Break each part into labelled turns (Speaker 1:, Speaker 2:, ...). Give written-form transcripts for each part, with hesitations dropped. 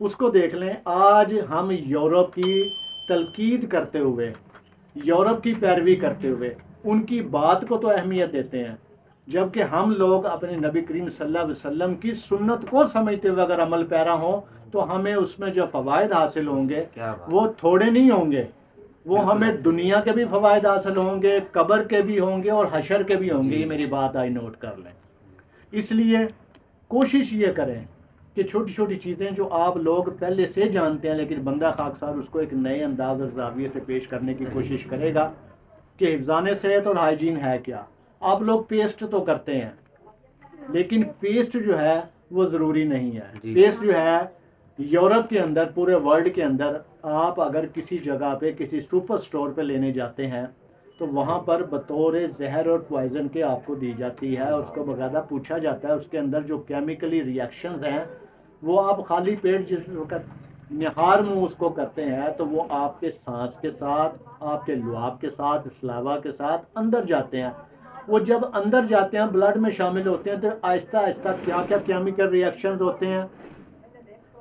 Speaker 1: اس کو دیکھ لیں، آج ہم یورپ کی تلقید کرتے ہوئے، یورپ کی پیروی کرتے ہوئے ان کی بات کو تو اہمیت دیتے ہیں، جبکہ ہم لوگ اپنے نبی کریم صلی اللہ علیہ وسلم کی سنت کو سمجھتے ہوئے اگر عمل پیرا ہوں تو ہمیں اس میں جو فوائد حاصل ہوں گے وہ تھوڑے نہیں ہوں گے، وہ ہمیں دنیا کے بھی فوائد حاصل ہوں گے، قبر کے بھی ہوں گے اور حشر کے بھی ہوں گے۔ یہ میری بات آج نوٹ کر لیں۔ اس لیے کوشش یہ کریں کہ چھوٹی چھوٹی چیزیں جو آپ لوگ پہلے سے جانتے ہیں لیکن بندہ خاکسار اس کو ایک نئے انداز اور زاویے سے پیش کرنے کی کوشش کرے گا کہ حفظان صحت اور ہائیجین ہے کیا۔ آپ لوگ پیسٹ تو کرتے ہیں لیکن پیسٹ جو ہے وہ ضروری نہیں ہے۔ پیسٹ جو ہے یورپ کے اندر، پورے ورلڈ کے اندر، آپ اگر کسی جگہ پہ کسی سپر سٹور پہ لینے جاتے ہیں تو وہاں پر بطور زہر اور پوائزن کے آپ کو دی جاتی ہے، اس کو باقاعدہ پوچھا جاتا ہے اس کے اندر جو کیمیکلی ریئیکشنز ہیں وہ آپ خالی پیٹ جس وقت نہار منہ اس کو کرتے ہیں تو وہ آپ کے سانس کے ساتھ، آپ کے لعاب کے ساتھ، سلاوا کے ساتھ اندر جاتے ہیں۔ وہ جب اندر جاتے ہیں، بلڈ میں شامل ہوتے ہیں تو آہستہ آہستہ کیا کیا کیمیکل ریئیکشنز ہوتے ہیں،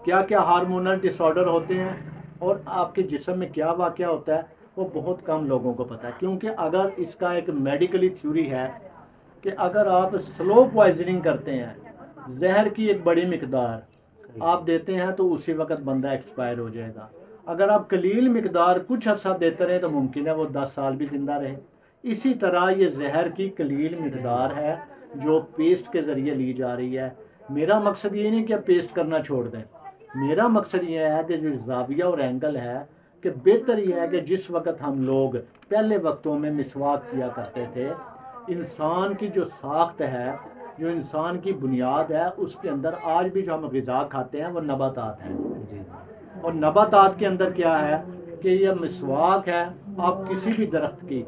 Speaker 1: کیا کیا ہارمونل ڈس آرڈر ہوتے ہیں اور آپ کے جسم میں کیا واقعہ ہوتا ہے وہ بہت کم لوگوں کو پتہ ہے۔ کیونکہ اگر اس کا ایک میڈیکلی تھیوری ہے کہ اگر آپ سلو پوائزننگ کرتے ہیں، زہر کی ایک بڑی مقدار آپ دیتے ہیں تو اسی وقت بندہ ایکسپائر ہو جائے گا۔ اگر آپ قلیل مقدار کچھ عرصہ دیتے رہیں تو ممکن ہے وہ 10 سال بھی زندہ رہے۔ اسی طرح یہ زہر کی قلیل مقدار ہے جو پیسٹ کے ذریعے لی جا رہی ہے۔ میرا مقصد یہ نہیں کہ آپ پیسٹ کرنا چھوڑ دیں، میرا مقصد یہ ہے کہ جو زاویہ اور اینگل ہے کہ بہتر یہ ہے کہ جس وقت ہم لوگ پہلے وقتوں میں مسواک کیا کرتے تھے، انسان کی جو ساخت ہے، جو انسان کی بنیاد ہے، اس کے اندر آج بھی جو ہم غذا کھاتے ہیں وہ نباتات ہیں، اور نباتات کے اندر کیا ہے کہ یہ مسواک ہے، آپ کسی بھی درخت کی